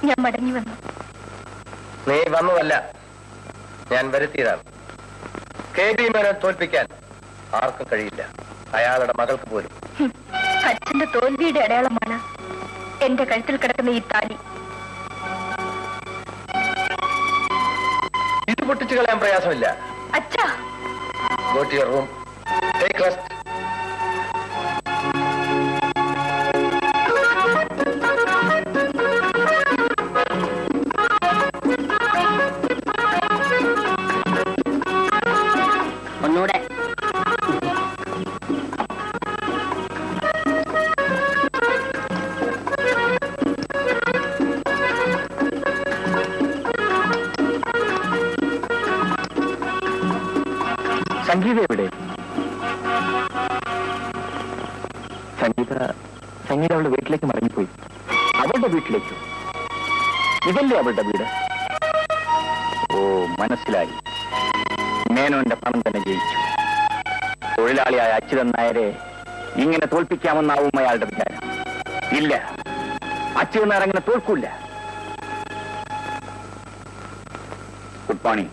ഞാൻ മടങ്ങി വന്നു. നീ വന്നതല്ല, ഞാൻ വരുത്തിയതാണ്. KB മേനോനെ തോൽപ്പിക്കാൻ ആർക്കും കഴിയില്ല, അയാളുടെ മകൾക്ക് പോലും. അച്ഛന്റെ തോൽവിയുടെ അടയാളമാണ് എന്റെ കഴുത്തിൽ കിടക്കുന്ന ഈ താലി. ഇത് പൊട്ടിച്ചു കളയാൻ പ്രയാസമില്ല. അച്ഛാ, Go to your room. Take rest. ഒന്നൂടെ. സംഗീത എവിടെ? സംഗീത അവളുടെ വീട്ടിലേക്ക് മടങ്ങിപ്പോയി. അവളുടെ വീട്ടിലേക്ക്? ഇതല്ലേ അവളുടെ വീട്? ഓ, മനസ്സിലായി. മേനോന്റെ പണം തന്നെ ജയിച്ചു. തൊഴിലാളിയായ അച്യുതൻ നായരെ ഇങ്ങനെ തോൽപ്പിക്കാമെന്നാവും അയാളുടെ വിചാരം. ഇല്ല, അച്യുതൻ നായർ അങ്ങനെ തോൽക്കൂല. Good morning.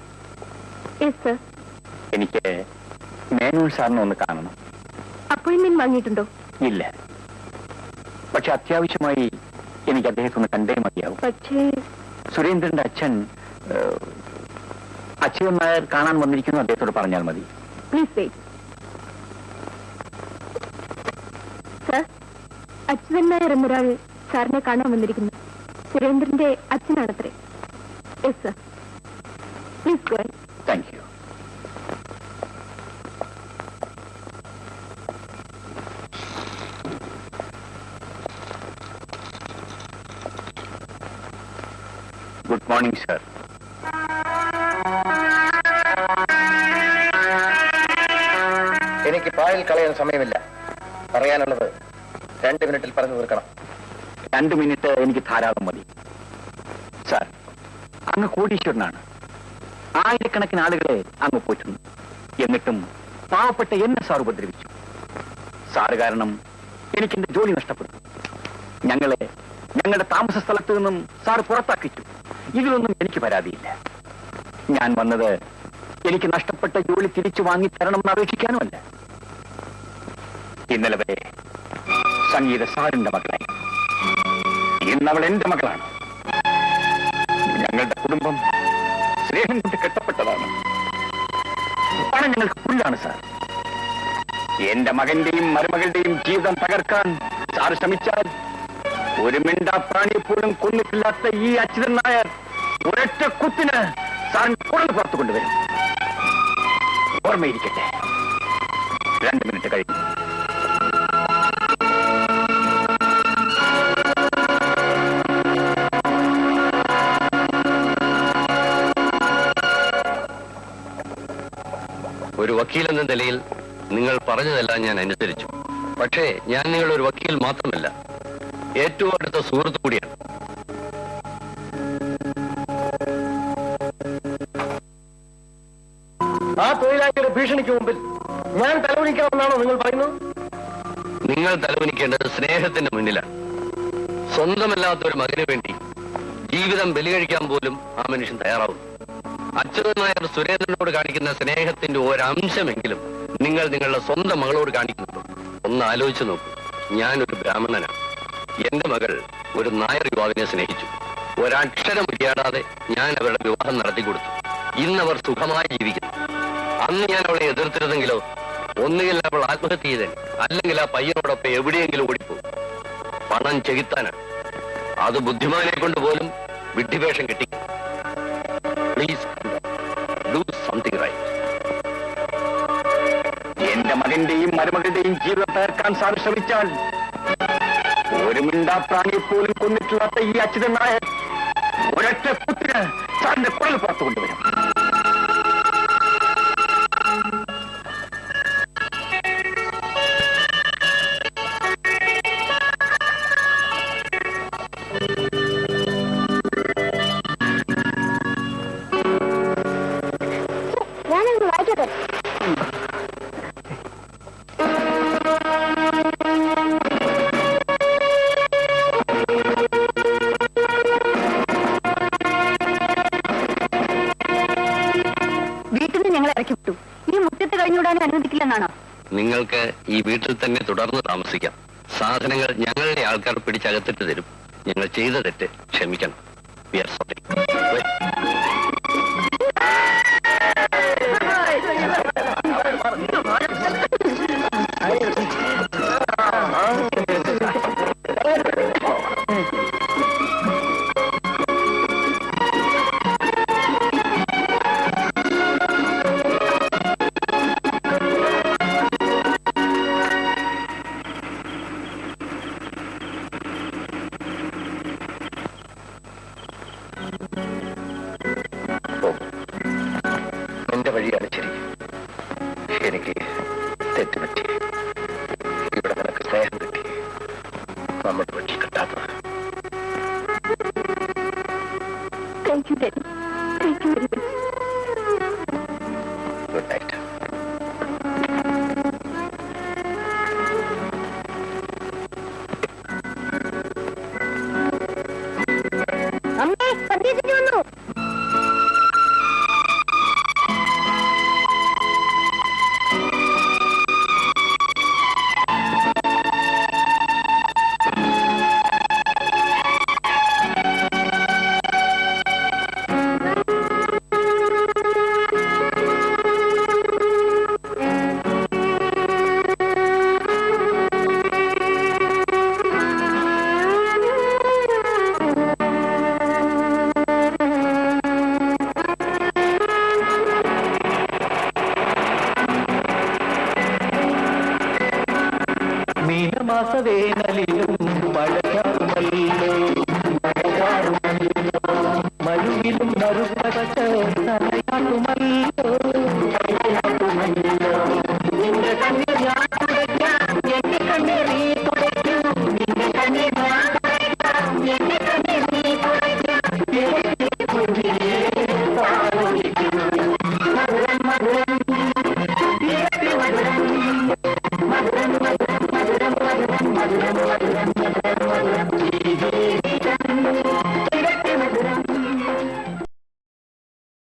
എനിക്ക് മേനോൻ സാറിനെ ഒന്ന് കാണണം. അപ്പോയിന്റ്മെന്റ് വാങ്ങിയിട്ടുണ്ടോ? ഇല്ല, പക്ഷെ അത്യാവശ്യമായി എനിക്ക് അദ്ദേഹത്തെ ഒന്ന് കണ്ടേ മതിയാവും. പക്ഷേ സുരേന്ദ്രന്റെ അച്ഛൻ അച്യുതൻ നായർ കാണാൻ വന്നിരിക്കുന്നു, അദ്ദേഹത്തോട് പറഞ്ഞാൽ മതി. Please wait. Sir, Achuthan Nair എന്നൊരാൾ സാറിനെ കാണാൻ വന്നിരിക്കുന്നു. സുരേന്ദ്രന്റെ അച്ഛനാണത്രേ. Yes sir, please go. Thank you. Good morning sir. എനിക്ക് പായൽ കളയാൻ സമയമില്ല. പറയാനുള്ളത് 2 മിനിറ്റിൽ പറഞ്ഞു തീർക്കണം. 2 മിനിറ്റ് എനിക്ക് ധാരാളം മതി. സാർ, അങ്ങ് കോടീശ്വരനാണ്. ആയിരക്കണക്കിന് ആളുകളെ അങ്ങ് പോറ്റുന്നു. എന്നിട്ടും പാവപ്പെട്ട എന്നെ സാർ ഉപദ്രവിച്ചു. സാറ് കാരണം എനിക്ക് എന്റെ ജോലി നഷ്ടപ്പെട്ടു. ഞങ്ങളുടെ താമസ സ്ഥലത്ത് നിന്നും സാർ പുറത്താക്കിച്ചു. ഇതിലൊന്നും എനിക്ക് പരാതിയില്ല. ഞാൻ വന്നത് എനിക്ക് നഷ്ടപ്പെട്ട ജോലി തിരിച്ചു വാങ്ങിത്തരണമെന്ന് അപേക്ഷിക്കാനുമല്ല. ഇന്നലെ വരെ സംഗീത സാറിന്റെ മകളായി. ഇന്നവൾ എന്റെ മകളാണ്. ഞങ്ങളുടെ കുടുംബം സ്നേഹം കൊണ്ട് കെട്ടപ്പെട്ടതാണ്. പണം ഞങ്ങൾക്ക് പുല്ലാണ് സാർ. എന്റെ മകന്റെയും മരുമകളുടെയും ജീവിതം തകർക്കാൻ സാർ ശ്രമിച്ചാൽ ഒരു മിണ്ടാപ്രാണിയെ പോലും കൊന്നിട്ടില്ലാത്ത ഈ അച്യുതൻ നായർ ഒരൊറ്റ കുത്തിന് സാറിന് കൂടുതൽ പുറത്തു കൊണ്ടുവരും. ഓർമ്മയിരിക്കട്ടെ. 2 മിനിറ്റ് കഴിഞ്ഞു. ഒരു വക്കീൽ എന്ന നിലയിൽ നിങ്ങൾ പറഞ്ഞതെല്ലാം ഞാൻ അനുസരിച്ചു. പക്ഷേ ഞാൻ നിങ്ങളൊരു വക്കീൽ മാത്രമല്ല, ഏറ്റവും അടുത്ത സുഹൃത്തു കൂടിയാണ്. ആ തൊഴിലാളിയുടെ ഭീഷണിക്ക് മുമ്പിൽ ഞാൻ തലവനിക്കണമെന്നാണോ നിങ്ങൾ പറയുന്നത്? നിങ്ങൾ തലവനിക്കേണ്ടത് സ്നേഹത്തിന്റെ മുന്നിലാണ്. സ്വന്തമല്ലാത്ത ഒരു മകന് വേണ്ടി ജീവിതം ബലികഴിക്കാൻ പോലും ആ മനുഷ്യൻ തയ്യാറാവും. അച്യുതൻ നായർ സുരേന്ദ്രനോട് കാണിക്കുന്ന സ്നേഹത്തിന്റെ ഒരംശമെങ്കിലും നിങ്ങൾ നിങ്ങളുടെ സ്വന്തം മകളോട് കാണിക്കുന്നുണ്ടോ? ഒന്ന് ആലോചിച്ചു നോക്കൂ. ഞാനൊരു ബ്രാഹ്മണനാണ്. എന്റെ മകൾ ഒരു നായർ യുവാവിനെ സ്നേഹിച്ചു. ഒരക്ഷരം ഉരിയാടാതെ ഞാൻ അവരുടെ വിവാഹം നടത്തിക്കൊടുത്തു. ഇന്നവർ സുഖമായി ജീവിക്കുന്നു. അന്ന് ഞാൻ അവളെ എതിർത്തിരുന്നെങ്കിലോ ഒന്നുകിൽ അവൾ ആത്മഹത്യ ചെയ്തേ, അല്ലെങ്കിൽ ആ പയ്യനോടൊപ്പം എവിടെയെങ്കിലും ഓടിപ്പോകും. പണം ചെകുത്താനാണ്. അത് ബുദ്ധിമാനെ കൊണ്ട് പോലും വിഡ്ഢിവേഷം കിട്ടി. Please do something right. എന്റെ മകന്റെയും മരുമകളുടെയും ജീവിതം തകർക്കാൻ സാർ ശ്രമിച്ചാൽ ഒരു മിണ്ടാപ്രാണിയെ പോലും കൊന്നിട്ടില്ലാത്ത ഈ അച്യുതൻ നായർ ഒരൊറ്റ കുത്തിന് സാറിന്റെ കുടൽ പുറത്തു കൊണ്ടുവരും. ഞാനൊന്ന് വായിക്കട്ടെ. വിട്ടു. ഈ മുറ്റത്ത് കഴിഞ്ഞുവിടാൻ അനുവദിക്കില്ലെന്നാണോ? നിങ്ങൾക്ക് ഈ വീട്ടിൽ തന്നെ തുടർന്ന് താമസിക്കാം. സാധനങ്ങൾ ഞങ്ങളുടെ ആൾക്കാർ പിടിച്ചകത്തിട്ട് തരും. ഞങ്ങൾ ചെയ്ത തെറ്റ് ക്ഷമിക്കണം. We are sorry. നിന്റെ വഴിയാണ് ശരി. എനിക്ക് തെറ്റുപറ്റി. ഇവിടെ നിനക്ക് സ്നേഹം കിട്ടി, നമ്മുടെ വഴി കിട്ടാത്തത്. Thank you, Daddy. Thank you very much. Good night. അമ്മേ, സന്ധ്യ വന്നു. മീനമാസവേനലിലും മഴയാറുമല്ലോ, മഴവിലും മറുപട